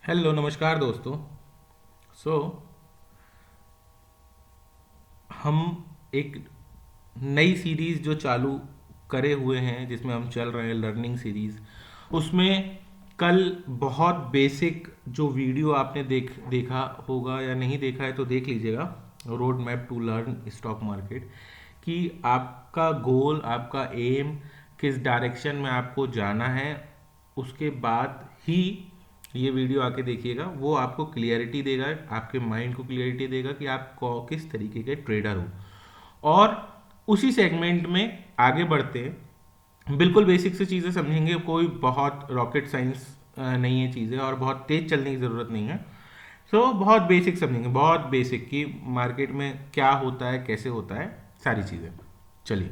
Hello नमस्कार दोस्तों। सो हम एक नई सीरीज़ जो चालू करे हुए हैं जिसमें हम चल रहे हैं लर्निंग सीरीज़, उसमें कल बहुत बेसिक जो वीडियो आपने देखा होगा या नहीं देखा है तो देख लीजिएगा। Road map to learn stock market कि आपका गोल, आपका एम किस डायरेक्शन में आपको जाना है, उसके बाद ही ये वीडियो आके देखिएगा। वो आपको क्लियरिटी देगा, आपके माइंड को क्लियरिटी देगा कि आप किस तरीके के ट्रेडर हो। और उसी सेगमेंट में आगे बढ़ते हैं, बिल्कुल बेसिक से चीज़ें समझेंगे। कोई बहुत रॉकेट साइंस नहीं है चीज़ें, और बहुत तेज चलने की ज़रूरत नहीं है। बहुत बेसिक समझेंगे, बहुत बेसिक कि मार्केट में क्या होता है, कैसे होता है, सारी चीज़ें। चलिए।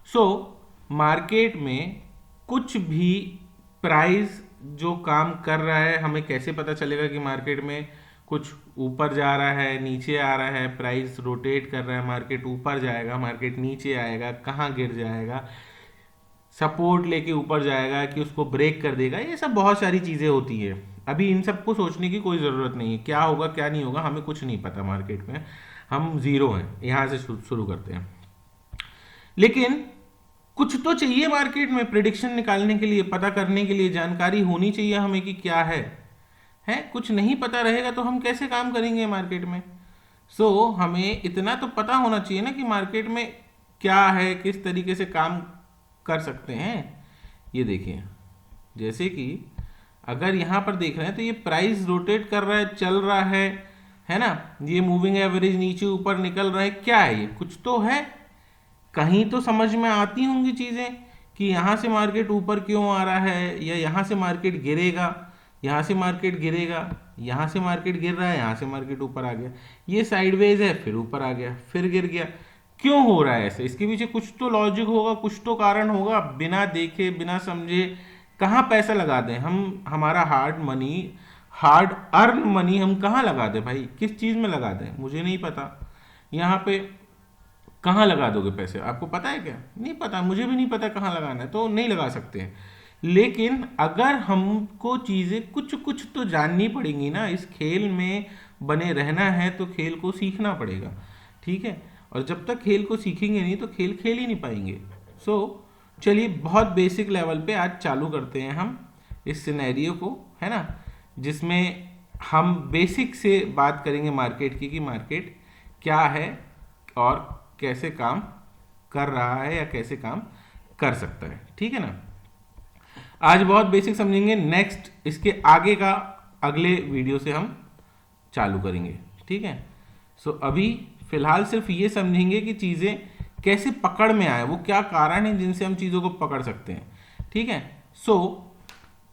सो मार्केट में कुछ भी प्राइस जो काम कर रहा है, हमें कैसे पता चलेगा कि मार्केट में कुछ ऊपर जा रहा है, नीचे आ रहा है? प्राइस रोटेट कर रहा है, मार्केट ऊपर जाएगा, मार्केट नीचे आएगा, कहाँ गिर जाएगा, सपोर्ट लेके ऊपर जाएगा कि उसको ब्रेक कर देगा, ये सब बहुत सारी चीज़ें होती है। अभी इन सबको सोचने की कोई ज़रूरत नहीं है, क्या होगा क्या नहीं होगा हमें कुछ नहीं पता मार्केट में। हम ज़ीरो हैं। यहाँ से शुरू करते हैं। लेकिन कुछ तो चाहिए मार्केट में प्रिडिक्शन निकालने के लिए, पता करने के लिए जानकारी होनी चाहिए हमें कि क्या है। कुछ नहीं पता रहेगा तो हम कैसे काम करेंगे मार्केट में? हमें इतना तो पता होना चाहिए ना कि मार्केट में क्या है, किस तरीके से काम कर सकते हैं। ये देखिए, जैसे कि अगर यहाँ पर देख रहे हैं तो ये प्राइस रोटेट कर रहा है, चल रहा है ना। ये मूविंग एवरेज नीचे ऊपर निकल रहा है, क्या है ये? कुछ तो है। कहीं तो समझ में आती होंगी चीज़ें कि यहाँ से मार्केट ऊपर क्यों आ रहा है, या यहाँ से मार्केट गिरेगा, यहाँ से मार्केट गिरेगा, यहाँ से मार्केट गिर रहा है, यहाँ से मार्केट ऊपर आ गया, ये साइडवेज है, फिर ऊपर आ गया, फिर गिर गया। क्यों हो रहा है ऐसे? इसके पीछे कुछ तो लॉजिक होगा, कुछ तो कारण होगा। बिना देखे बिना समझे कहाँ पैसा लगा दें हम? हमारा हार्ड अर्न मनी हम कहाँ लगा दें भाई? किस चीज़ में लगा दें मुझे नहीं पता। यहाँ पे कहाँ लगा दोगे पैसे? आपको पता है क्या? नहीं पता, मुझे भी नहीं पता कहाँ लगाना है, तो नहीं लगा सकते हैं। लेकिन अगर हमको चीज़ें कुछ कुछ तो जाननी पड़ेंगी ना, इस खेल में बने रहना है तो खेल को सीखना पड़ेगा। ठीक है। और जब तक खेल को सीखेंगे नहीं तो खेल खेल ही नहीं पाएंगे। सो चलिए, बहुत बेसिक लेवल पे आज चालू करते हैं हम इस सिनेरियो को, है ना, जिसमें हम बेसिक से बात करेंगे मार्केट की कि मार्केट क्या है और कैसे काम कर रहा है या कैसे काम कर सकता है। ठीक है ना। आज बहुत बेसिक समझेंगे, नेक्स्ट इसके आगे का अगले वीडियो से हम चालू करेंगे। ठीक है। अभी फिलहाल सिर्फ ये समझेंगे कि चीज़ें कैसे पकड़ में आए, वो क्या कारण है जिनसे हम चीज़ों को पकड़ सकते हैं। ठीक है।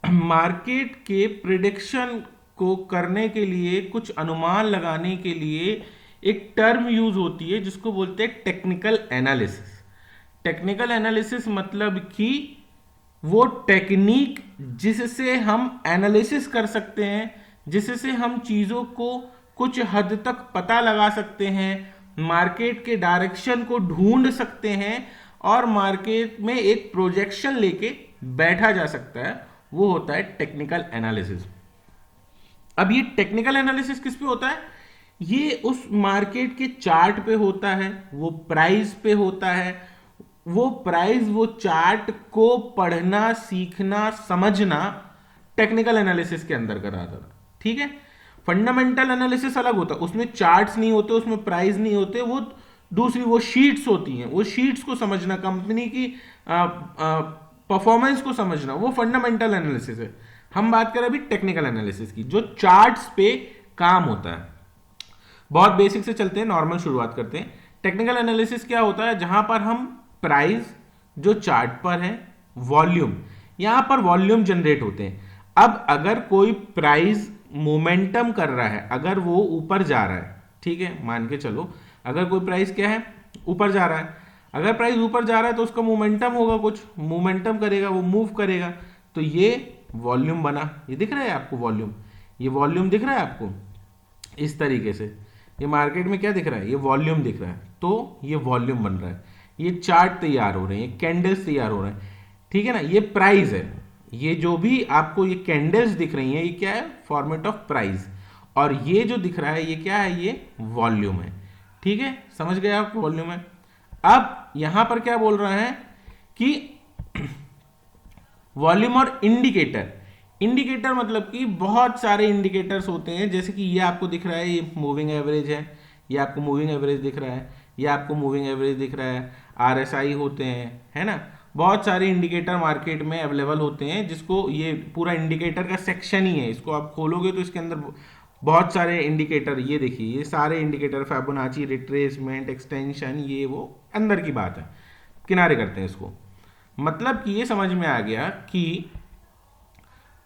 मार्केट के प्रिडिक्शन को करने के लिए, कुछ अनुमान लगाने के लिए एक टर्म यूज होती है जिसको बोलते हैं टेक्निकल एनालिसिस। टेक्निकल एनालिसिस मतलब कि वो टेक्निक जिससे हम एनालिसिस कर सकते हैं, जिससे हम चीज़ों को कुछ हद तक पता लगा सकते हैं, मार्केट के डायरेक्शन को ढूंढ सकते हैं और मार्केट में एक प्रोजेक्शन लेके बैठा जा सकता है। वो होता है टेक्निकल एनालिसिस। अब ये टेक्निकल एनालिसिस किस पे होता है? ये उस मार्केट के चार्ट पे होता है, वो प्राइस पे होता है। वो प्राइस, वो चार्ट को पढ़ना, सीखना, समझना टेक्निकल एनालिसिस के अंदर करा था। ठीक है। फंडामेंटल एनालिसिस अलग होता है, उसमें चार्ट्स नहीं होते, उसमें प्राइस नहीं होते, वो दूसरी वो शीट्स होती हैं। वो शीट्स को समझना, कंपनी की परफॉर्मेंस को समझना, वो फंडामेंटल एनालिसिस है। हम बात करें अभी टेक्निकल एनालिसिस की, जो चार्ट्स पे काम होता है। बहुत बेसिक से चलते हैं, नॉर्मल शुरुआत करते हैं। टेक्निकल एनालिसिस क्या होता है? जहां पर हम प्राइस जो चार्ट पर है, वॉल्यूम, यहां पर वॉल्यूम जनरेट होते हैं। अब अगर कोई प्राइस मोमेंटम कर रहा है, अगर वो ऊपर जा रहा है, ठीक है, मान के चलो अगर कोई प्राइस क्या है, ऊपर जा रहा है। अगर प्राइस ऊपर जा रहा है तो उसका मोमेंटम होगा, कुछ मोमेंटम करेगा, वो मूव करेगा, तो ये वॉल्यूम बना। ये दिख रहा है आपको वॉल्यूम? ये वॉल्यूम दिख रहा है आपको इस तरीके से? ये मार्केट में क्या दिख रहा है? ये वॉल्यूम दिख रहा है। तो ये वॉल्यूम बन रहा है, ये चार्ट तैयार हो रहे हैं, ये कैंडल्स तैयार हो रहे हैं। ठीक है ना। ये प्राइस है, ये जो भी आपको ये कैंडल्स दिख रही हैं, ये क्या है? Format of price. और ये जो दिख रहा है ये क्या है? ये वॉल्यूम है। ठीक है, समझ गए आप? वॉल्यूम है। अब यहां पर क्या बोल रहा है कि वॉल्यूम और इंडिकेटर। इंडिकेटर मतलब कि बहुत सारे इंडिकेटर्स होते हैं, जैसे कि ये आपको दिख रहा है, ये मूविंग एवरेज है, ये आपको मूविंग एवरेज दिख रहा है, ये आपको मूविंग एवरेज दिख रहा है, आरएसआई होते हैं, है ना। बहुत सारे इंडिकेटर मार्केट में अवेलेबल होते हैं, जिसको ये पूरा इंडिकेटर का सेक्शन ही है। इसको आप खोलोगे तो इसके अंदर बहुत सारे इंडिकेटर, ये देखिए ये सारे इंडिकेटर, फिबोनाची, रिट्रेसमेंट, एक्सटेंशन, ये वो अंदर की बात है, किनारे करते हैं इसको। मतलब कि ये समझ में आ गया कि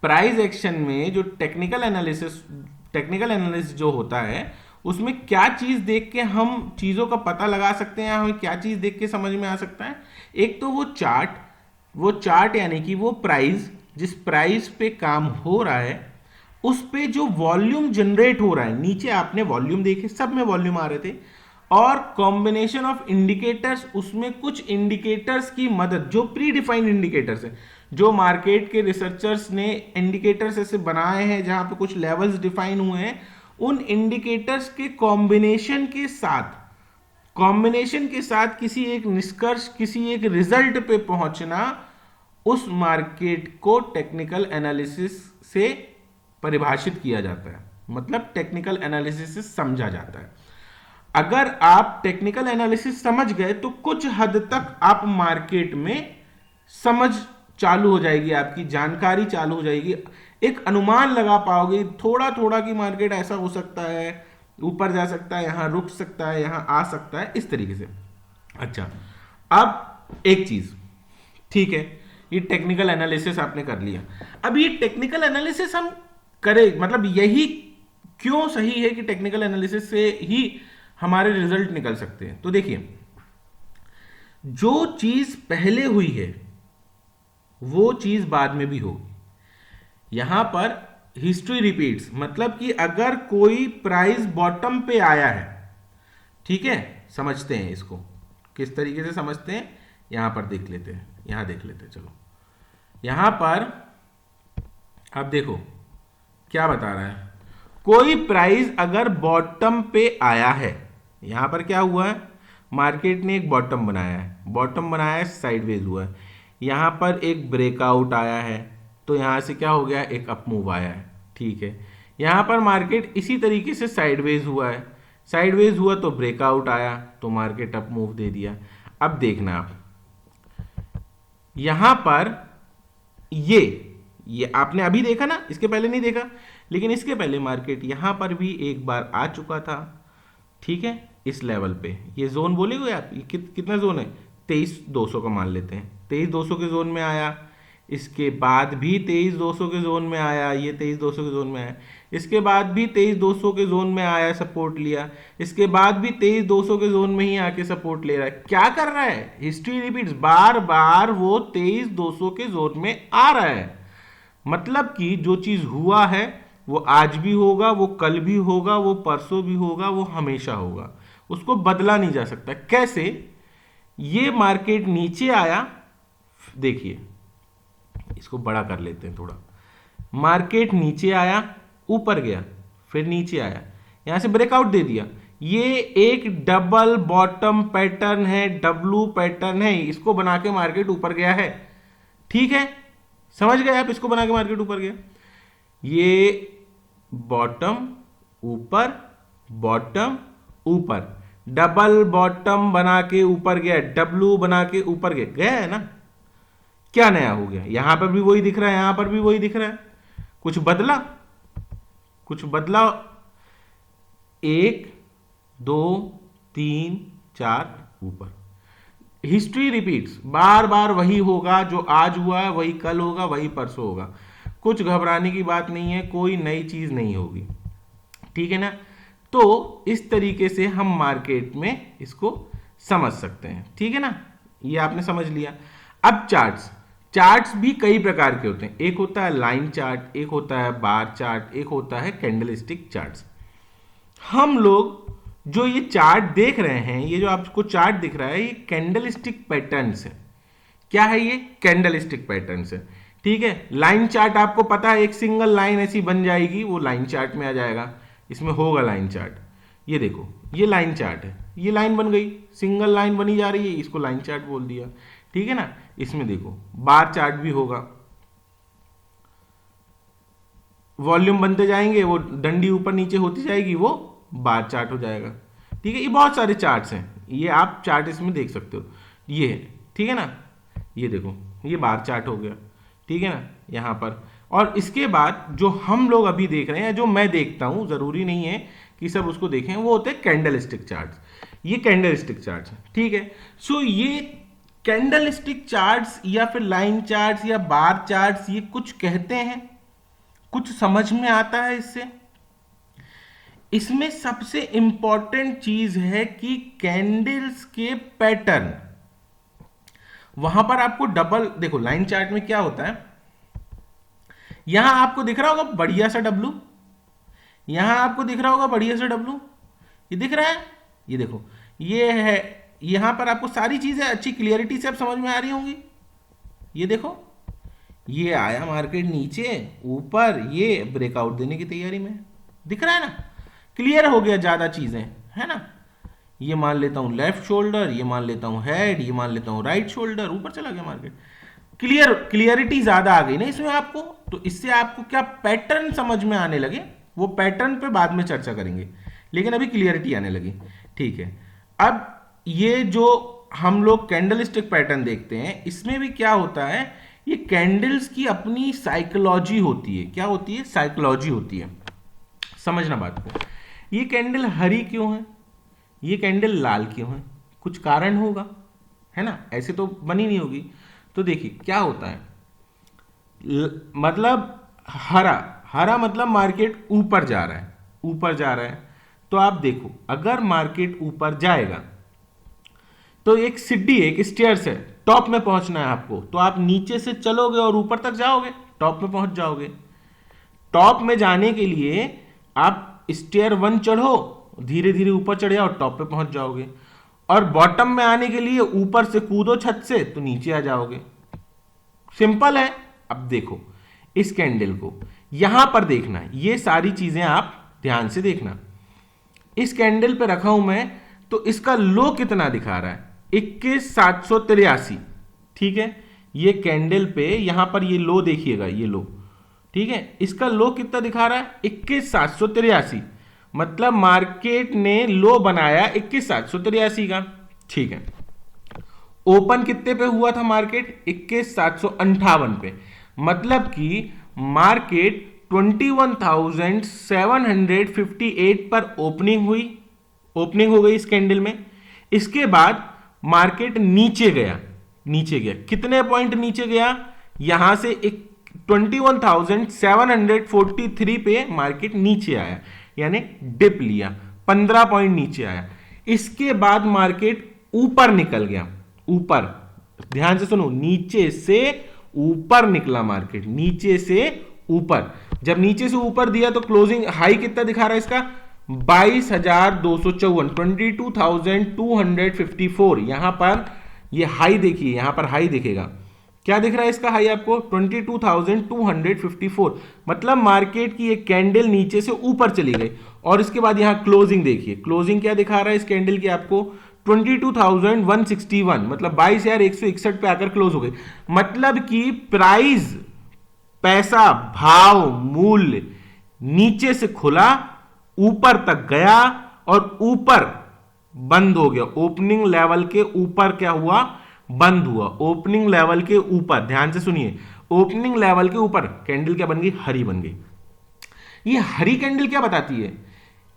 प्राइस एक्शन में जो टेक्निकल एनालिसिस जो होता है, उसमें क्या चीज देख के हम चीजों का पता लगा सकते हैं, हमें क्या चीज देख के समझ में आ सकता है। एक तो वो चार्ट यानी कि वो प्राइस, जिस प्राइस पे काम हो रहा है उस पे जो वॉल्यूम जनरेट हो रहा है, नीचे आपने वॉल्यूम देखे, सब में वॉल्यूम आ रहे थे, और कॉम्बिनेशन ऑफ इंडिकेटर्स, उसमें कुछ इंडिकेटर्स की मदद, जो प्री डिफाइंड इंडिकेटर्स है, जो मार्केट के रिसर्चर्स ने इंडिकेटर्स ऐसे बनाए हैं जहां पे कुछ लेवल्स डिफाइन हुए हैं, उन इंडिकेटर्स के कॉम्बिनेशन के साथ किसी एक निष्कर्ष, किसी एक रिजल्ट पे पहुंचना, उस मार्केट को टेक्निकल एनालिसिस से परिभाषित किया जाता है। मतलब टेक्निकल एनालिसिस से समझा जाता है। अगर आप टेक्निकल एनालिसिस समझ गए तो कुछ हद तक आप मार्केट में समझ चालू हो जाएगी, आपकी जानकारी चालू हो जाएगी, एक अनुमान लगा पाओगे थोड़ा थोड़ा कि मार्केट ऐसा हो सकता है, ऊपर जा सकता है, यहां रुक सकता है, यहां आ सकता है, इस तरीके से। अच्छा, अब एक चीज, ठीक है, ये टेक्निकल एनालिसिस आपने कर लिया। अब ये टेक्निकल एनालिसिस हम करें, मतलब यही क्यों सही है कि टेक्निकल एनालिसिस से ही हमारे रिजल्ट निकल सकते हैं। तो देखिए, जो चीज पहले हुई है वो चीज बाद में भी होगी। यहां पर हिस्ट्री रिपीट्स, मतलब कि अगर कोई प्राइस बॉटम पे आया है, ठीक है, समझते हैं इसको किस तरीके से समझते हैं, यहां पर देख लेते हैं, यहां देख लेते हैं। चलो, यहां पर अब देखो क्या बता रहा है। कोई प्राइस अगर बॉटम पे आया है, यहां पर क्या हुआ है, मार्केट ने एक बॉटम बनाया है, साइडवेज हुआ है, यहां पर एक ब्रेकआउट आया है, तो यहां से क्या हो गया, एक अप मूव आया है, ठीक है। यहां पर मार्केट इसी तरीके से साइडवेज हुआ तो ब्रेकआउट आया, तो मार्केट अप मूव दे दिया। अब देखना आप, यहां पर ये आपने अभी देखा ना, इसके पहले नहीं देखा, लेकिन इसके पहले मार्केट यहां पर भी एक बार आ चुका था, ठीक है, इस लेवल पे। ये जोन बोले हुए आप, ये कितना जोन है, 23,200 का मान लेते हैं, 23,200 के जोन में आया, इसके बाद भी 23,200 के जोन में आया, ये 23,200 के जोन में आया, इसके बाद भी 23,200 के जोन में आया, सपोर्ट लिया, इसके बाद भी 23,200 के जोन में ही आके सपोर्ट ले रहा है। क्या कर रहा है, हिस्ट्री रिपीट्स, बार बार वो 23,200 के जोन में आ रहा है। मतलब कि जो चीज हुआ है वो आज भी होगा, वो कल भी होगा, वो परसों भी होगा, वो हमेशा होगा, उसको बदला नहीं जा सकता। कैसे, ये मार्केट नीचे आया, देखिए इसको बड़ा कर लेते हैं थोड़ा, मार्केट नीचे आया, ऊपर गया, फिर नीचे आया, यहां से ब्रेकआउट दे दिया, ये एक डबल बॉटम पैटर्न है, डब्लू पैटर्न है, इसको बना के मार्केट ऊपर गया है, ठीक है, समझ गए आप, इसको बना के मार्केट ऊपर गया, ये बॉटम ऊपर, डबल बॉटम बना के ऊपर गया, डब्लू बना के ऊपर गया है ना। क्या नया हो गया, यहां पर भी वही दिख रहा है, यहां पर भी वही दिख रहा है, कुछ बदला, 1 2 3 4 ऊपर। हिस्ट्री रिपीट्स, बार बार वही होगा, जो आज हुआ है वही कल होगा, वही परसों होगा, कुछ घबराने की बात नहीं है, कोई नई चीज नहीं होगी, ठीक है ना। तो इस तरीके से हम मार्केट में इसको समझ सकते हैं, ठीक है ना, ये आपने समझ लिया। अब चार्ट्स भी कई प्रकार के होते हैं, एक होता है लाइन चार्ट, एक होता है बार चार्ट, एक होता है कैंडलस्टिक चार्ट्स। हम लोग जो ये चार्ट देख रहे हैं, ये जो आपको चार्ट दिख रहा है, ये कैंडलस्टिक पैटर्न्स है। क्या है ये, कैंडलस्टिक पैटर्न्स है। ठीक है, लाइन चार्ट आपको पता है, एक सिंगल लाइन ऐसी बन जाएगी, वो लाइन चार्ट में आ जाएगा, इसमें होगा लाइन चार्ट। ये देखो, ये लाइन चार्ट है, ये लाइन बन गई, सिंगल लाइन बनी जा रही है, इसको लाइन चार्ट बोल दिया। ठीक है ना, इसमें देखो बार चार्ट भी होगा, वॉल्यूम बनते जाएंगे, वो डंडी ऊपर नीचे होती जाएगी, वो बार चार्ट हो जाएगा। ठीक है, ये बहुत सारे चार्ट्स हैं, ये आप चार्ट इसमें देख सकते हो, ये है। ठीक है ना, ये देखो, ये बार चार्ट हो गया। ठीक है ना, यहाँ पर। और इसके बाद जो हम लोग अभी देख रहे हैं, जो मैं देखता हूं, जरूरी नहीं है कि सब उसको देखें, वो होते हैं कैंडल स्टिक चार्ट्स। ये कैंडल स्टिक चार्ट्स हैं। ठीक है, सो ये कैंडल स्टिक चार्ट्स या फिर लाइन चार्ट्स या बार चार्ट्स, ये कुछ कहते हैं, कुछ समझ में आता है इससे। इसमें सबसे इंपॉर्टेंट चीज है कि कैंडल्स के पैटर्न, वहां पर आपको डबल देखो, लाइन चार्ट में क्या होता है, यहां आपको दिख रहा होगा बढ़िया सा डब्लू, यहां आपको दिख रहा होगा बढ़िया सा डब्लू, ये दिख रहा है, ये देखो, ये है, यहां पर आपको सारी चीजें अच्छी क्लियरिटी से अब समझ में आ रही होंगी। ये देखो, ये आया मार्केट नीचे ऊपर, ये ब्रेकआउट देने की तैयारी में, दिख रहा है ना, क्लियर हो गया ज्यादा चीजें, है ना। ये मान लेता हूं लेफ्ट शोल्डर, ये मान लेता हूं हेड, ये मान लेता हूं राइट शोल्डर, ऊपर चला गया मार्केट, क्लियरिटी ज्यादा आ गई ना इसमें आपको। तो इससे आपको क्या पैटर्न समझ में आने लगे, वो पैटर्न पे बाद में चर्चा करेंगे, लेकिन अभी क्लियरिटी आने लगी। ठीक है, अब ये जो हम लोग कैंडल स्टिक पैटर्न देखते हैं, इसमें भी क्या होता है, ये कैंडल्स की अपनी साइकोलॉजी होती है। क्या होती है? साइकोलॉजी होती है। समझना बात को, ये कैंडल हरी क्यों है, ये कैंडल लाल क्यों है, कुछ कारण होगा, है ना, ऐसे तो बनी नहीं होगी। तो देखिए क्या होता है, मतलब हरा मतलब मार्केट ऊपर जा रहा है, ऊपर जा रहा है। तो आप देखो, अगर मार्केट ऊपर जाएगा तो एक सीढ़ी, एक स्टेयर्स है, टॉप में पहुंचना है आपको, तो आप नीचे से चलोगे और ऊपर तक जाओगे, टॉप में पहुंच जाओगे। टॉप में जाने के लिए आप स्टेयर 1 चढ़ो, धीरे धीरे ऊपर चढ़ जाओ, टॉप पे पहुंच जाओगे। और बॉटम में आने के लिए ऊपर से कूदो छत से, तो नीचे आ जाओगे। सिंपल है। अब देखो इस कैंडल को यहां पर देखना है, ये सारी चीजें आप ध्यान से देखना। इस कैंडल पे रखा हूं मैं, तो इसका लो कितना दिखा रहा है, 21,783। ठीक है, ये कैंडल पे यहां पर ये लो देखिएगा, ये लो, ठीक है, इसका लो कितना दिखा रहा है, 21,783। मतलब मार्केट ने लो बनाया 21,783 का। ठीक है, ओपन कितने पे हुआ था मार्केट, 21,758 पे। मतलब कि मार्केट 21,758 पर ओपनिंग हुई, ओपनिंग हो गई इस कैंडल में। इसके बाद मार्केट नीचे गया, नीचे गया, कितने पॉइंट नीचे गया, यहां से 21,743 पे मार्केट नीचे आया, यानी डिप लिया, 15 पॉइंट नीचे आया। इसके बाद मार्केट ऊपर निकल गया, ऊपर, ध्यान से सुनो, नीचे से ऊपर निकला मार्केट, नीचे से ऊपर। जब नीचे से ऊपर दिया तो क्लोजिंग हाई कितना दिखा रहा है इसका, 22,254, 22,254। यहां पर ये हाई देखिए, यहां पर हाई दिखेगा, क्या दिख रहा है इसका हाई आपको, 22,254। मतलब मार्केट की एक कैंडल नीचे से ऊपर चली गई। और इसके बाद यहां क्लोजिंग देखिए, क्लोजिंग क्या दिखा रहा है इस कैंडल की आपको, 22,161, मतलब 22,161 पे आकर क्लोज हो गई। मतलब कि प्राइस, पैसा, भाव, मूल्य नीचे से खुला, ऊपर तक गया और ऊपर बंद हो गया। ओपनिंग लेवल के ऊपर क्या हुआ, बंद हुआ। ओपनिंग लेवल के ऊपर, ध्यान से सुनिए, ओपनिंग लेवल के ऊपर कैंडल क्या बन गई, हरी बन गई। ये हरी कैंडल क्या बताती है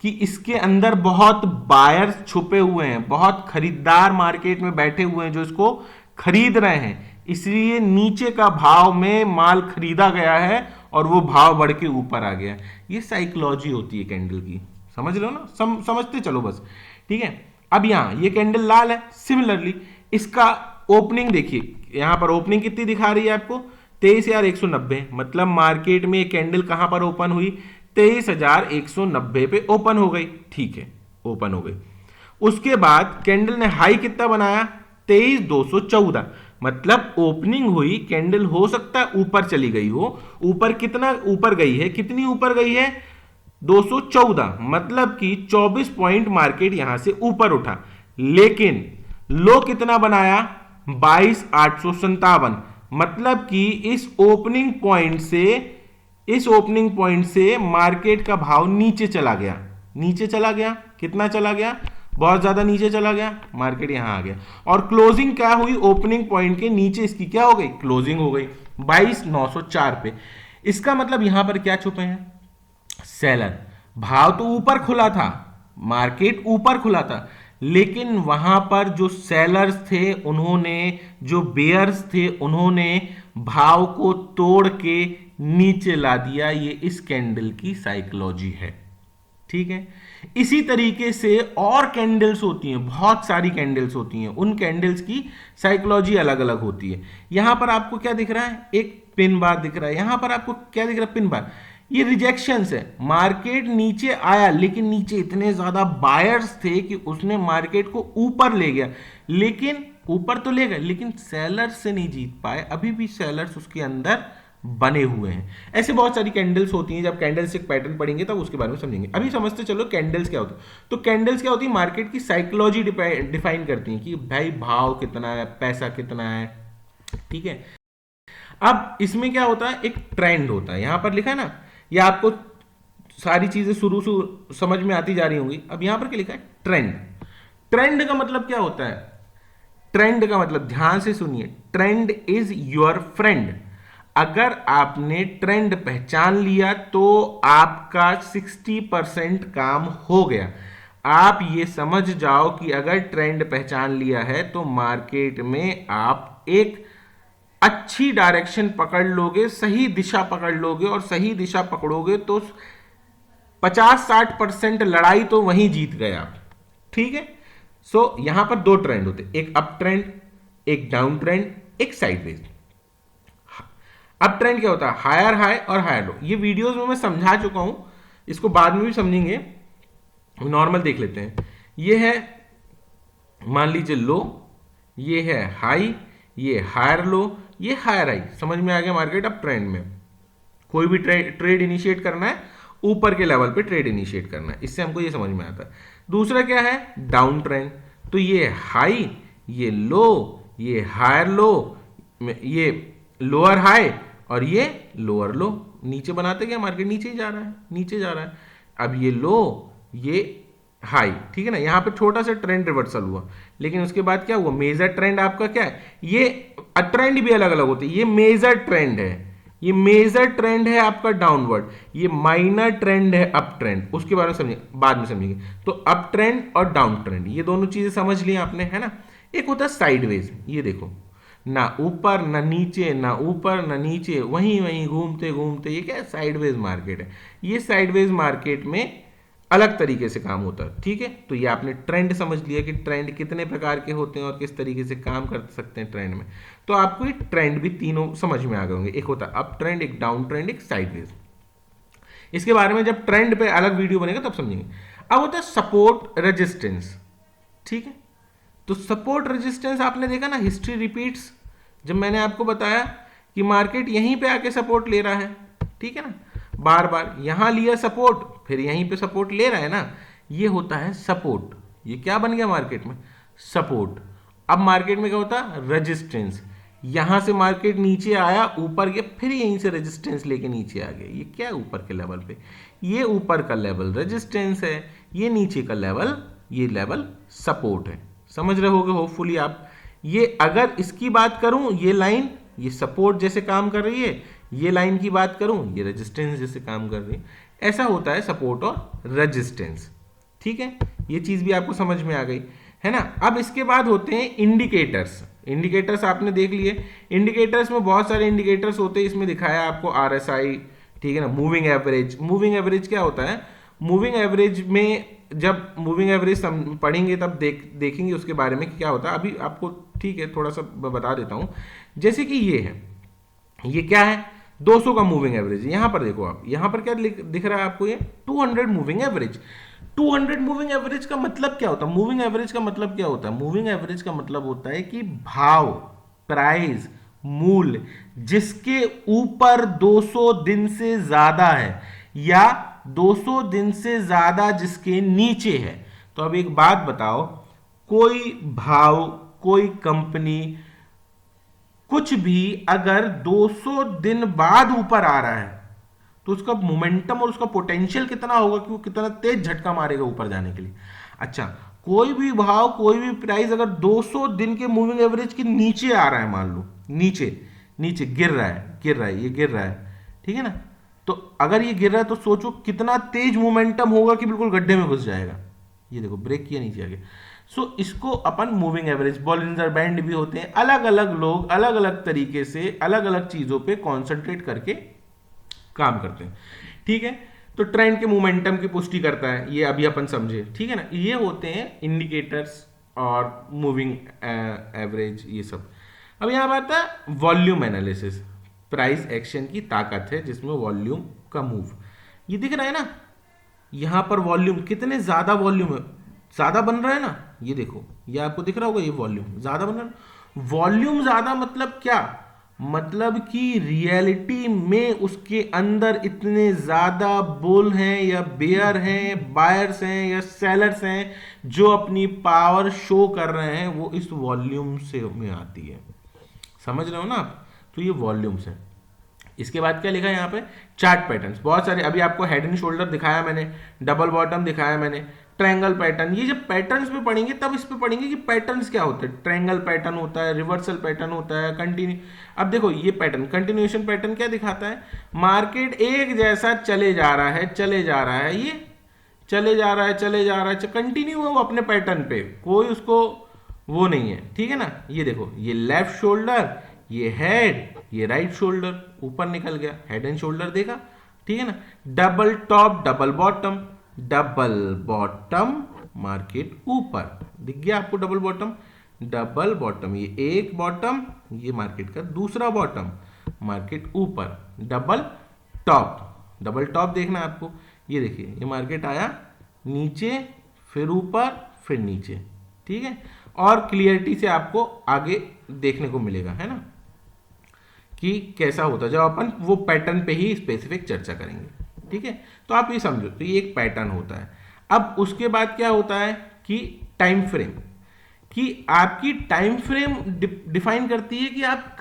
कि इसके अंदर बहुत बायर्स छुपे हुए हैं, बहुत खरीदार मार्केट में बैठे हुए हैं जो इसको खरीद रहे हैं, इसलिए नीचे का भाव में माल खरीदा गया है और वो भाव बढ़ के ऊपर आ गया। ये साइकोलॉजी होती है कैंडल की, समझ रहे हो ना, समझते चलो बस। ठीक है, अब यहां ये कैंडल लाल है, सिमिलरली इसका ओपनिंग देखिए, यहां पर ओपनिंग कितनी दिखा रही है आपको, 23,190। मतलब मार्केट में ये कैंडल कहां पर ओपन हुई, 23,190 पे ओपन हो गई। ठीक है, ओपन हो गई। उसके बाद कैंडल ने हाई कितना बनाया, 23,214। मतलब ओपनिंग हुई, कैंडल हो सकता है ऊपर चली गई हो, ऊपर कितना ऊपर गई है, कितनी ऊपर गई है 214, मतलब कि 24 पॉइंट मार्केट यहां से ऊपर उठा, लेकिन लो कितना बनाया 22,857, मतलब कि इस ओपनिंग पॉइंट से मार्केट का भाव नीचे चला गया, नीचे चला गया, कितना चला गया, बहुत ज्यादा नीचे चला गया, मार्केट यहां आ गया, और क्लोजिंग क्या हुई ओपनिंग पॉइंट के नीचे, इसकी क्या हो गई, क्लोजिंग हो गई 22,904 पे। इसका मतलब यहां पर क्या छुपे हैं, सेलर। भाव तो ऊपर खुला था, मार्केट ऊपर खुला था, लेकिन वहां पर जो सेलर्स थे उन्होंने, जो बेयर्स थे उन्होंने भाव को तोड़ के नीचे ला दिया। ये इस कैंडल की साइकोलॉजी है, ठीक है। इसी तरीके से और कैंडल्स होती हैं, बहुत सारी कैंडल्स होती हैं, उन कैंडल्स की साइकोलॉजी अलग अलग होती है। यहां पर आपको क्या दिख रहा है, एक पिन बार दिख रहा है, यहां पर आपको क्या दिख रहा है, पिन बार, ये रिजेक्शंस है। मार्केट नीचे आया, लेकिन नीचे इतने ज्यादा बायर्स थे कि उसने मार्केट को ऊपर ले गया, लेकिन ऊपर तो ले गए, लेकिन सेलर्स से नहीं जीत पाए, अभी भी सेलर्स उसके अंदर बने हुए हैं। ऐसे बहुत सारी कैंडल्स होती हैं, जब कैंडल्स एक पैटर्न पढ़ेंगे तब उसके बारे में समझेंगे। अभी समझते चलो कैंडल्स क्या होती है। तो कैंडल्स क्या होती है, मार्केट की साइकोलॉजी डिफाइन करती हैं कि भाई भाव कितना है, पैसा कितना है, ठीक है। अब इसमें क्या होता है, एक ट्रेंड होता है, यहां पर लिखा है ना, ये आपको सारी चीजें शुरू से समझ में आती जा रही होंगी। अब यहां पर क्या लिखा है, ट्रेंड। ट्रेंड का मतलब क्या होता है, ट्रेंड का मतलब ध्यान से सुनिए, ट्रेंड इज योर फ्रेंड। अगर आपने ट्रेंड पहचान लिया तो आपका 60% काम हो गया। आप ये समझ जाओ कि अगर ट्रेंड पहचान लिया है तो मार्केट में आप एक अच्छी डायरेक्शन पकड़ लोगे, सही दिशा पकड़ लोगे, और सही दिशा पकड़ोगे तो 50-60% लड़ाई तो वहीं जीत गए आप, ठीक है। सो यहां पर दो ट्रेंड होते, एक अप ट्रेंड, एक डाउन ट्रेंड, एक साइडवेज। अप ट्रेंड क्या होता है, हायर हाई और हायर लो। ये वीडियोस में मैं समझा चुका हूं, इसको बाद में भी समझेंगे, नॉर्मल देख लेते हैं। ये है मान लीजिए लो, ये है हाई, ये हायर लो, ये हायर हाई। समझ में आ गया मार्केट। अब ट्रेंड में कोई भी ट्रेड इनिशिएट करना है, ऊपर के लेवल पे ट्रेड इनिशिएट करना है, इससे हमको ये समझ में आता है। दूसरा क्या है, डाउन ट्रेंड। तो ये हाई, ये लो, ये हायर लो, ये लोअर हाई और ये लोअर लो। नीचे बनाते क्या, मार्केट नीचे ही जा रहा है, नीचे जा रहा है। अब ये लो, ये हाई, ठीक है ना। यहां पे छोटा सा ट्रेंड रिवर्सल हुआ, लेकिन उसके बाद क्या हुआ, मेजर ट्रेंड आपका क्या है, ये ट्रेंड भी अलग अलग होते हैं। ये मेजर ट्रेंड है, ये मेजर ट्रेंड है आपका डाउनवर्ड, ये माइनर ट्रेंड है अप ट्रेंड। उसके बारे में समझेंगे, बाद में समझेंगे। तो अप ट्रेंड और डाउन ट्रेंड, ये दोनों चीजें समझ ली आपने, है ना। एक होता है साइडवेज, ये देखो, ना ऊपर ना नीचे, ना ऊपर ना नीचे, वहीं वहीं घूमते घूमते, ये क्या है, साइडवेज मार्केट है। ये साइडवेज मार्केट में अलग तरीके से काम होता है, ठीक है। तो ये आपने ट्रेंड समझ लिया कि ट्रेंड कितने प्रकार के होते हैं और किस तरीके से काम कर सकते हैं ट्रेंड में। तो आपको ये ट्रेंड भी तीनों समझ में आ गए होंगे, एक होता है अप ट्रेंड, एक डाउन ट्रेंड, एक साइडवेज। इसके बारे में जब ट्रेंड पे अलग वीडियो बनेगा तब समझेंगे। अब होता है सपोर्ट रेजिस्टेंस, ठीक है। तो सपोर्ट रेजिस्टेंस आपने देखा ना, हिस्ट्री रिपीट्स। जब मैंने आपको बताया कि मार्केट यहीं पे आके सपोर्ट ले रहा है, ठीक है ना, बार बार यहां लिया सपोर्ट, फिर यहीं पे सपोर्ट ले रहा है ना, ये होता है सपोर्ट। ये क्या बन गया मार्केट में, सपोर्ट। अब मार्केट में क्या होता है, रेजिस्टेंस। यहां से मार्केट नीचे आया, ऊपर गया, फिर यहीं से रेजिस्टेंस लेके नीचे आ गया। ये क्या है, ऊपर के लेवल पे, ये ऊपर का लेवल रेजिस्टेंस है, ये नीचे का लेवल, ये लेवल सपोर्ट है। समझ रहे होगे होपफुली आप। ये अगर इसकी बात करूं, ये लाइन ये सपोर्ट जैसे काम कर रही है, ये लाइन की बात करूं, ये रेजिस्टेंस जैसे काम कर रही है। ऐसा होता है सपोर्ट और रेजिस्टेंस, ठीक है। ये चीज भी आपको समझ में आ गई, है ना। अब इसके बाद होते हैं इंडिकेटर्स। इंडिकेटर्स आपने देख लिए। इंडिकेटर्स में बहुत सारे इंडिकेटर्स होते हैं, इसमें दिखाया आपको RSI, ठीक है ना, मूविंग एवरेज। मूविंग एवरेज क्या होता है, मूविंग एवरेज में जब मूविंग एवरेज पढ़ेंगे तब देखेंगे उसके बारे में कि क्या होता है। अभी आपको ठीक है थोड़ा सा बता देता हूं। जैसे कि ये है, ये क्या है, 200 का मूविंग एवरेज। यहां पर देखो आप, यहां पर क्या दिख रहा है आपको, ये 200 मूविंग एवरेज। 200 मूविंग एवरेज का मतलब क्या होता है, मूविंग एवरेज का मतलब क्या होता है, मूविंग एवरेज का मतलब होता है कि भाव प्राइस मूल्य जिसके ऊपर 200 दिन से ज्यादा है या 200 दिन से ज्यादा जिसके नीचे है। तो अब एक बात बताओ, कोई भाव, कोई कंपनी, कुछ भी अगर 200 दिन बाद ऊपर आ रहा है तो उसका मोमेंटम और उसका पोटेंशियल कितना होगा कि वो कितना तेज झटका मारेगा ऊपर जाने के लिए। अच्छा, कोई भी भाव, कोई भी प्राइस अगर 200 दिन के मूविंग एवरेज के नीचे आ रहा है, मान लो नीचे नीचे गिर रहा है, ये गिर रहा है, ठीक है ना, तो अगर ये गिर रहा है तो सोचो कितना तेज मोमेंटम होगा कि बिल्कुल गड्ढे में घुस जाएगा। ये देखो ब्रेक किया, नीचे आ गया। सो इसको अपन मूविंग एवरेज, बॉलिंजर बैंड भी होते हैं, अलग अलग लोग अलग अलग तरीके से अलग अलग चीजों पे कॉन्सेंट्रेट करके काम करते हैं, ठीक है। तो ट्रेंड के मोमेंटम की पुष्टि करता है, ये अभी अपन समझे, ठीक है ना। ये होते हैं इंडिकेटर्स और मूविंग एवरेज, ये सब। अब यहां बात है वॉल्यूम एनालिसिस। प्राइस एक्शन की ताकत है जिसमें वॉल्यूम का मूव, ये दिख रहा है ना, यहां पर वॉल्यूम, कितने ज्यादा वॉल्यूम है, ज्यादा बन रहा है ना, ये देखो, ये आपको दिख रहा होगा, ये वॉल्यूम ज्यादा बन रहा है। वॉल्यूम ज्यादा मतलब क्या, मतलब कि रियलिटी में उसके अंदर इतने ज्यादा बुल हैं या बेयर हैं, बायर्स हैं या सेलर्स हैं जो अपनी पावर शो कर रहे हैं, वो इस वॉल्यूम से में आती है। समझ रहे हो ना आप? तो ये वॉल्यूम्स है। इसके बाद क्या लिखा है यहाँ पे, चार्ट पैटर्न्स बहुत सारे, अभी आपको हेड एंड शोल्डर दिखाया मैंने, डबल बॉटम दिखाया मैंने, ट्रायंगल पैटर्न। ये जब पैटर्न्स पे पढ़ेंगे तब इस पे पढ़ेंगे कि पैटर्न्स क्या होते हैं। ट्रायंगल पैटर्न होता है, रिवर्सल पैटर्न होता है, कंटिन्यू। अब देखो ये पैटर्न, कंटिन्यूएशन पैटर्न क्या दिखाता है, मार्केट एक जैसा चले जा रहा है, चले जा रहा है, ये चले जा रहा है, चले जा रहा है, कंटिन्यू है वो अपने पैटर्न पे, कोई उसको वो नहीं है, ठीक है ना। ये देखो, ये लेफ्ट शोल्डर, ये हेड, ये राइट शोल्डर, ऊपर निकल गया, हेड एंड शोल्डर देखा, ठीक है ना। Double top, double bottom, double bottom, market ऊपर, दिख गया आपको डबल बॉटम, डबल बॉटम, ये एक बॉटम, ये मार्केट का दूसरा बॉटम, मार्केट ऊपर, डबल टॉप, डबल टॉप देखना है आपको, ये देखिए, ये मार्केट आया नीचे, फिर ऊपर, फिर नीचे, ठीक है। और क्लियरिटी से आपको आगे देखने को मिलेगा, है ना, कि कैसा होता है जब अपन वो पैटर्न पे ही स्पेसिफिक चर्चा करेंगे, ठीक है। तो आप ये समझो, तो ये एक पैटर्न होता है। अब उसके बाद क्या होता है कि टाइम फ्रेम, कि आपकी टाइम फ्रेम डिफाइन करती है कि आप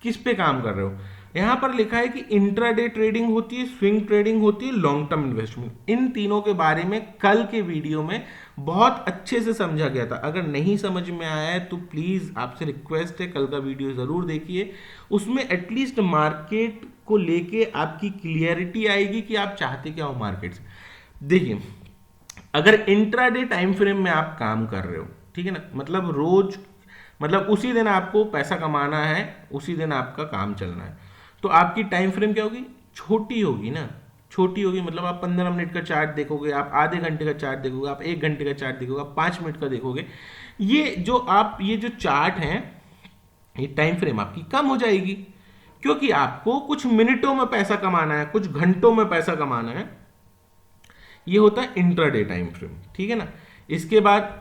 किस पे काम कर रहे हो। यहां पर लिखा है कि इंट्राडे ट्रेडिंग होती है, स्विंग ट्रेडिंग होती है, लॉन्ग टर्म इन्वेस्टमेंट। इन तीनों के बारे में कल के वीडियो में बहुत अच्छे से समझा गया था। अगर नहीं समझ में आया है तो प्लीज आपसे रिक्वेस्ट है, कल का वीडियो जरूर देखिए, उसमें एटलीस्ट मार्केट को लेके आपकी क्लियरिटी आएगी कि आप चाहते क्या हो मार्केट से। देखिए, अगर इंट्राडे टाइम फ्रेम में आप काम कर रहे हो, ठीक है ना, मतलब रोज, मतलब उसी दिन आपको पैसा कमाना है, उसी दिन आपका काम चलना है, तो आपकी टाइम फ्रेम क्या होगी, छोटी होगी ना, छोटी होगी। मतलब आप 15 मिनट का चार्ट देखोगे, आप आधे घंटे का चार्ट देखोगे, आप 1 घंटे का चार्ट देखोगे, आप 5 मिनट का देखोगे, ये जो चार्ट है, ये टाइम फ्रेम आपकी कम हो जाएगी, क्योंकि आपको कुछ मिनटों में पैसा कमाना है, कुछ घंटों में पैसा कमाना है। ये होता है इंट्राडे टाइम फ्रेम, ठीक है ना। इसके बाद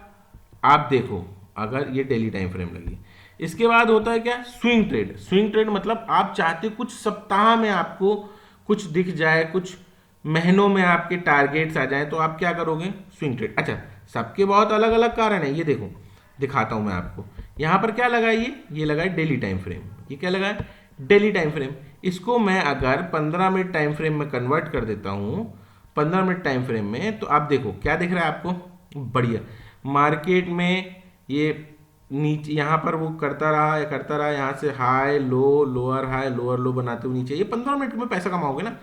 आप देखो, अगर ये डेली टाइम फ्रेम लगी, इसके बाद होता है क्या, स्विंग ट्रेड। स्विंग ट्रेड मतलब आप चाहते कुछ सप्ताह में आपको कुछ दिख जाए, कुछ महीनों में आपके टारगेट्स आ जाए, तो आप क्या करोगे, स्विंग ट्रेड। अच्छा, सबके बहुत अलग अलग कारण है, ये देखो दिखाता हूं मैं आपको। यहां पर क्या लगा, ये लगा है डेली टाइम फ्रेम। ये क्या लगा है, डेली टाइम फ्रेम। इसको मैं अगर 15 मिनट टाइम फ्रेम में कन्वर्ट कर देता हूं, 15 मिनट टाइम फ्रेम में, तो आप देखो क्या दिख रहा है आपको, बढ़िया मार्केट में ये नीचे यहां पर वो करता रहा, यहां से high low, lower high, lower लो बनाते हुए नीचे, ये 15 मिनट में पैसा कमाओगे ना।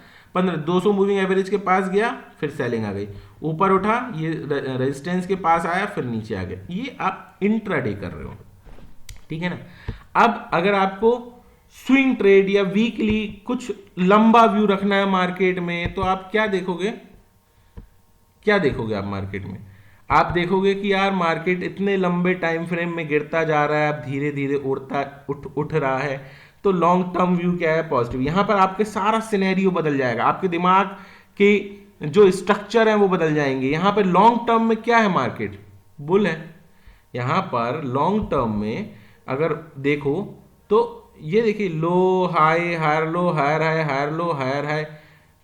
200 मूविंग एवरेज के पास गया, फिर सेलिंग आ गई, ऊपर उठा, ये रेजिस्टेंस के पास आया, फिर नीचे आ गया, ये आप इंट्राडे कर रहे हो, ठीक है ना। अब अगर आपको स्विंग ट्रेड या वीकली कुछ लंबा व्यू रखना है मार्केट में, तो आप क्या देखोगे, आप मार्केट में आप देखोगे कि यार मार्केट इतने लंबे टाइम फ्रेम में गिरता जा रहा है, अब धीरे धीरे उठ रहा है, तो लॉन्ग टर्म व्यू क्या है, पॉजिटिव। यहां पर आपके सारा सिनेरियो बदल जाएगा, आपके दिमाग के जो स्ट्रक्चर है वो बदल जाएंगे। यहां पर लॉन्ग टर्म में क्या है, मार्केट बुल है। यहां पर लॉन्ग टर्म में अगर देखो तो ये देखिए, low high higher low higher high higher low higher high,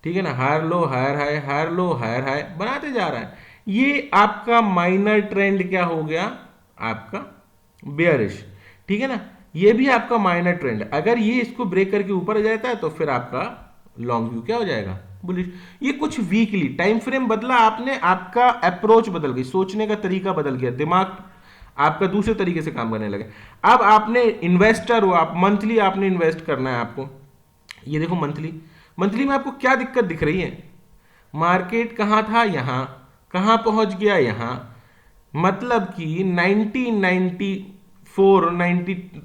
ठीक है ना, higher low higher high higher low higher high बनाते जा रहा है। ये आपका माइनर ट्रेंड क्या हो गया, आपका बेयरिश, ठीक है ना। ये भी आपका माइनर ट्रेंड, अगर ये इसको ब्रेक करके ऊपर आ जाता है तो फिर आपका लॉन्ग व्यू क्या हो जाएगा, बुलिश। ये कुछ वीकली टाइम फ्रेम बदला आपने, आपका अप्रोच बदल गई, सोचने का तरीका बदल गया, दिमाग आपका दूसरे तरीके से काम करने लगे। अब आपने इन्वेस्टर हो, आप मंथली आपने इन्वेस्ट करना है आपको। ये देखो मंथली, मंथली में आपको क्या दिक्कत दिख रही है, मार्केट कहाँ था यहाँ, कहाँ पहुंच गया यहाँ। मतलब कि 1994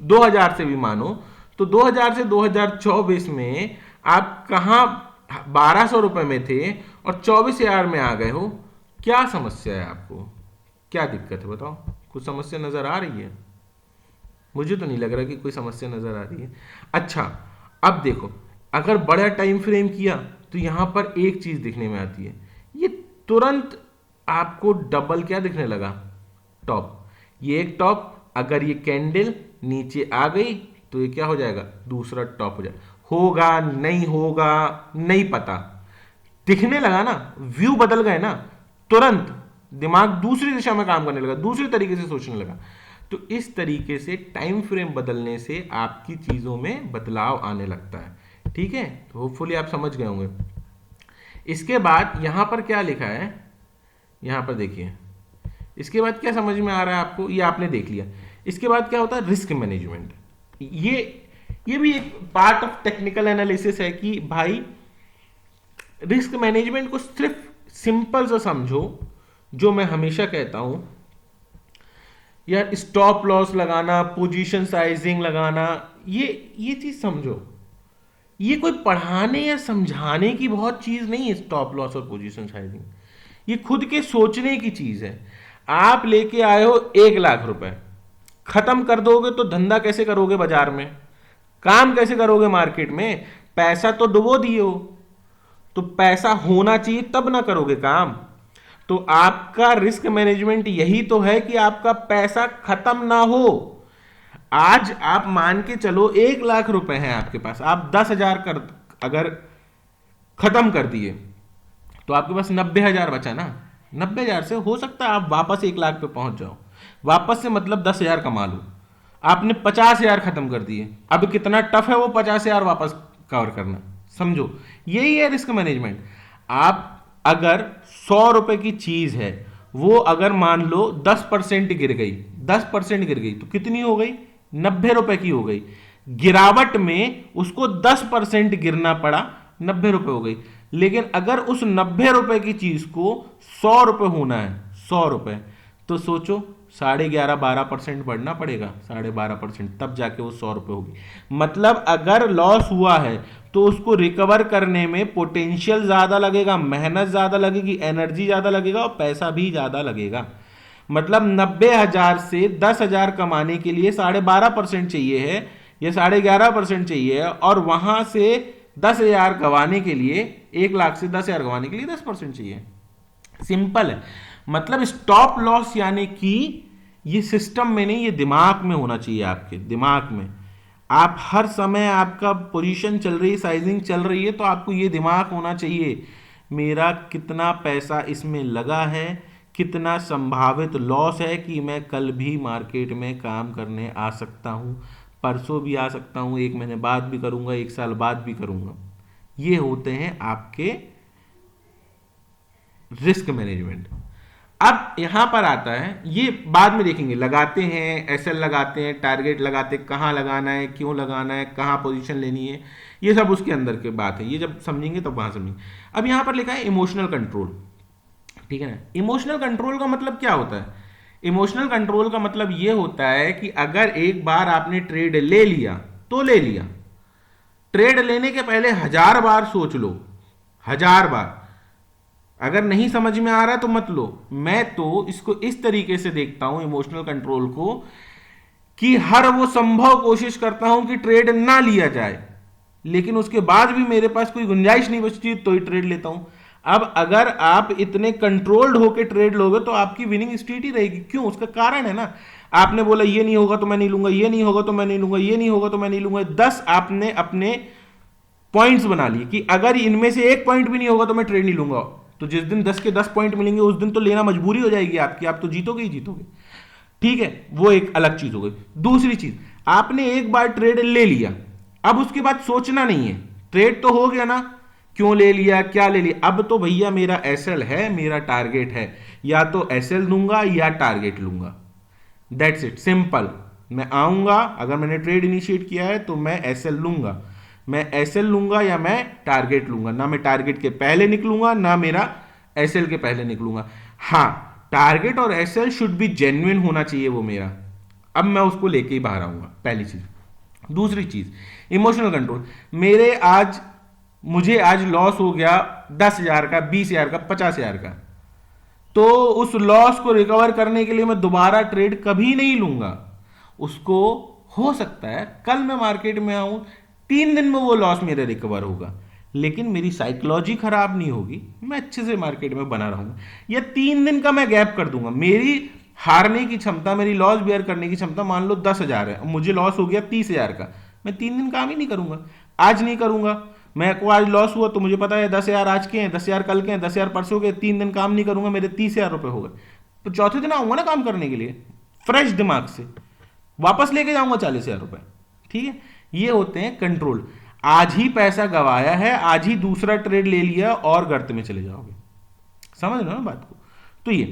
2000 से भी मानो तो 2000 से 2024 में आप कहाँ 1200 रुपए में थे और 24,000 में आ गए हो। क्या समस्या है आपको, क्या दिक्कत है बताओ, कुछ समस्या नजर आ रही है? मुझे तो नहीं लग रहा कि कोई समस्या नजर आ रही है। अच्छा, अब देखो, अगर बड़ा टाइम फ्रेम किया तो यहां पर एक चीज दिखने में आती है, ये तुरंत आपको डबल क्या दिखने लगा, टॉप। ये एक टॉप, अगर ये कैंडल नीचे आ गई तो ये क्या हो जाएगा, दूसरा टॉप हो जाएगा। होगा नहीं होगा नहीं पता, दिखने लगा ना, व्यू बदल गए ना, तुरंत दिमाग दूसरी दिशा में काम करने लगा, दूसरे तरीके से सोचने लगा। तो इस तरीके से टाइम फ्रेम बदलने से आपकी चीजों में बदलाव आने लगता है, ठीक है। तो होपफुली आप समझ गए होंगे। इसके बाद यहां पर क्या लिखा है, यहां पर देखिए, इसके बाद क्या समझ में आ रहा है आपको, ये आपने देख लिया। इसके बाद क्या होता है, रिस्क मैनेजमेंट। ये भी एक पार्ट ऑफ टेक्निकल एनालिसिस है कि भाई रिस्क मैनेजमेंट को सिर्फ सिंपल सा समझो, जो मैं हमेशा कहता हूं यार, स्टॉप लॉस लगाना, पोजीशन साइजिंग लगाना, ये चीज समझो। ये कोई पढ़ाने या समझाने की बहुत चीज नहीं है, स्टॉप लॉस और पोजीशन साइजिंग। ये खुद के सोचने की चीज है। आप लेके आए हो 1,00,000 रुपए, खत्म कर दोगे तो धंधा कैसे करोगे बाजार में, काम कैसे करोगे मार्केट में, पैसा तो डुबो दिए हो, तो पैसा होना चाहिए तब ना करोगे काम। तो आपका रिस्क मैनेजमेंट यही तो है कि आपका पैसा खत्म ना हो। आज आप मान के चलो 1,00,000 रुपए हैं आपके पास, आप 10,000 कर अगर खत्म कर दिए तो आपके पास 90,000 बचा ना। 90,000 से हो सकता है आप वापस 1,00,000 पे पहुंच जाओ, वापस से मतलब 10,000 कमा लो। आपने 50,000 खत्म कर दिए, अब कितना टफ है वो 50,000 वापस कवर करना, समझो। यही है रिस्क मैनेजमेंट। आप अगर 100 रुपए की चीज है, वो अगर मान लो 10% गिर गई, 10% गिर गई तो कितनी हो गई, 90 रुपए की हो गई। गिरावट में उसको 10% गिरना पड़ा, 90 रुपए हो गई। लेकिन अगर उस 90 रुपए की चीज को 100 रुपए होना है, 100 रुपए, तो सोचो 11.5-12% बढ़ना पड़ेगा, 12.5%, तब जाके वो 100 रुपए होगी। मतलब अगर लॉस हुआ है तो उसको रिकवर करने में पोटेंशियल ज्यादा लगेगा, मेहनत ज्यादा लगेगी, एनर्जी ज्यादा लगेगा और पैसा भी ज्यादा लगेगा। मतलब 90,000 से 10,000 कमाने के लिए 12.5% चाहिए है या 11.5% चाहिए है, और वहां से 10,000 गंवाने के लिए, 1,00,000 से 10,000 गंवाने के लिए 10% चाहिए। सिंपल है। मतलब स्टॉप लॉस यानी कि ये सिस्टम में नहीं, ये दिमाग में होना चाहिए, आपके दिमाग में। आप हर समय आपका पोजीशन चल रही है, साइजिंग चल रही है, तो आपको ये दिमाग होना चाहिए मेरा कितना पैसा इसमें लगा है, कितना संभावित लॉस है कि मैं कल भी मार्केट में काम करने आ सकता हूं, परसों भी आ सकता हूं, 1 महीने बाद भी करूंगा, 1 साल बाद भी करूंगा। ये होते हैं आपके रिस्क मैनेजमेंट। अब यहां पर आता है, ये बाद में देखेंगे, लगाते हैं एसएल, लगाते हैं टारगेट, लगाते हैं कहां लगाना है, क्यों लगाना है, कहां पोजीशन लेनी है, ये सब उसके अंदर के बात है, ये जब समझेंगे तब वहां समझेंगे। अब यहां पर लिखा है इमोशनल कंट्रोल, ठीक है ना। इमोशनल कंट्रोल का मतलब क्या होता है, इमोशनल कंट्रोल का मतलब ये होता है कि अगर एक बार आपने ट्रेड ले लिया तो ले लिया, ट्रेड लेने के पहले 1,000 बार सोच लो, 1,000 बार। अगर नहीं समझ में आ रहा तो मत लो। मैं तो इसको इस तरीके से देखता हूं इमोशनल कंट्रोल को, कि हर वो संभव कोशिश करता हूं कि ट्रेड ना लिया जाए, लेकिन उसके बाद भी मेरे पास कोई गुंजाइश नहीं बचती तो ही ट्रेड लेता हूं। अब अगर आप इतने कंट्रोल्ड होकर ट्रेड लोगे तो आपकी विनिंग स्ट्रीट ही रहेगी। क्यों, उसका कारण है ना, आपने बोला ये नहीं होगा तो मैं नहीं लूंगा, ये नहीं होगा तो मैं नहीं लूंगा, ये नहीं होगा तो मैं नहीं लूंगा, 10 आपने अपने पॉइंट्स बना लिए कि अगर इनमें से एक पॉइंट भी नहीं होगा तो मैं ट्रेड नहीं लूंगा। तो जिस दिन 10 के 10 पॉइंट मिलेंगे उस दिन तो लेना मजबूरी हो जाएगी आपकी, आप तो जीतोगे ही जीतोगे। ठीक है, वो एक अलग चीज हो गई। दूसरी चीज, आपने एक बार ट्रेड ले लिया, अब उसके बाद सोचना नहीं है, ट्रेड तो हो गया ना, क्यों ले लिया, क्या ले लिया, अब तो भैया मेरा एसएल है, मेरा टारगेट है, या तो एसएल लूंगा या टारगेट लूंगा, दैट्स इट, सिंपल। मैं आऊंगा, अगर मैंने ट्रेड इनिशिएट किया है तो मैं एसएल लूंगा, मैं एसएल लूंगा या मैं टारगेट लूंगा, ना मैं टारगेट के पहले निकलूंगा ना मेरा एसएल के पहले निकलूंगा। हाँ, टारगेट और एसएल शुड बी जेन्युइन होना चाहिए वो मेरा, अब मैं उसको लेके ही बाहर आऊंगा, पहली चीज। दूसरी चीज, इमोशनल कंट्रोल। मुझे आज लॉस हो गया 10,000 का, 20,000 का, 50,000 का, तो उस लॉस को रिकवर करने के लिए मैं दोबारा ट्रेड कभी नहीं लूंगा। उसको हो सकता है कल मैं मार्केट में आऊं, 3 दिन में वो लॉस मेरा रिकवर होगा, लेकिन मेरी साइकोलॉजी खराब नहीं होगी, मैं अच्छे से मार्केट में बना रहूंगा। या 3 दिन का मैं गैप कर दूंगा, मेरी हारने की क्षमता, मेरी लॉस बेयर करने की क्षमता मान लो 10,000 है, मुझे लॉस हो गया 30,000 का, मैं 3 दिन काम ही नहीं करूंगा, आज नहीं करूंगा। मैं को आज लॉस हुआ तो मुझे पता है 10,000 आज के हैं, 10,000 कल के हैं, 10,000 परसों के, 3 दिन काम नहीं करूंगा, मेरे 30,000 रुपए हो गए। तो चौथे दिन आऊंगा ना काम करने के लिए फ्रेश दिमाग से, वापस लेके जाऊंगा 40,000 रुपए। ठीक है, ये होते हैं कंट्रोल। आज ही पैसा गवाया है, आज ही दूसरा ट्रेड ले लिया और गर्त में चले जाओगे। समझ रहे हो ना बात को? तो ये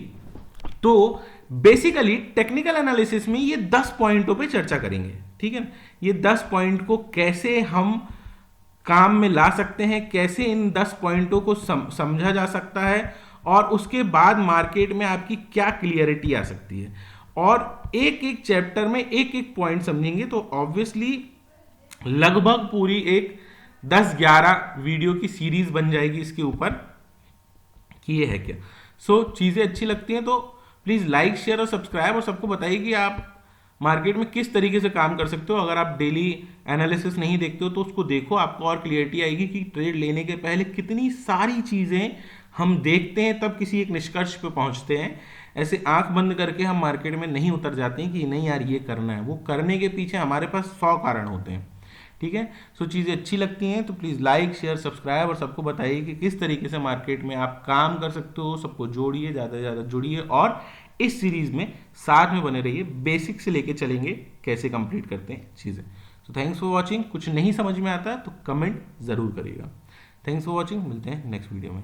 तो बेसिकली टेक्निकल एनालिसिस में ये 10 पॉइंटों पे चर्चा करेंगे। ठीक है ना, ये 10 पॉइंट को कैसे हम काम में ला सकते हैं, कैसे इन 10 पॉइंटों को समझा जा सकता है, और उसके बाद मार्केट में आपकी क्या क्लियरिटी आ सकती है। और एक एक चैप्टर में एक एक पॉइंट समझेंगे तो ऑब्वियसली लगभग पूरी एक 10-11 वीडियो की सीरीज बन जाएगी इसके ऊपर कि ये है क्या। सो चीज़ें अच्छी लगती हैं तो प्लीज़ लाइक, शेयर और सब्सक्राइब, और सबको बताइए कि आप मार्केट में किस तरीके से काम कर सकते हो। अगर आप डेली एनालिसिस नहीं देखते हो तो उसको देखो, आपको और क्लियरिटी आएगी कि ट्रेड लेने के पहले कितनी सारी चीज़ें हम देखते हैं, तब किसी एक निष्कर्ष पे पहुंचते हैं। ऐसे आंख बंद करके हम मार्केट में नहीं उतर जाते हैं कि नहीं यार ये करना है, वो करने के पीछे हमारे पास 100 कारण होते हैं। ठीक है, सो चीज़ें अच्छी लगती हैं तो प्लीज़ लाइक, शेयर, सब्सक्राइब, और सबको बताइए कि किस तरीके से मार्केट में आप काम कर सकते हो। सबको जोड़िए, ज़्यादा से ज़्यादा जुड़िए, और इस सीरीज़ में साथ में बने रहिए। बेसिक से लेके चलेंगे कैसे कंप्लीट करते हैं चीज़ें। So thanks for watching. कुछ नहीं समझ में आता है तो कमेंट ज़रूर करिएगा। थैंक्स फॉर वॉचिंग, मिलते हैं नेक्स्ट वीडियो में।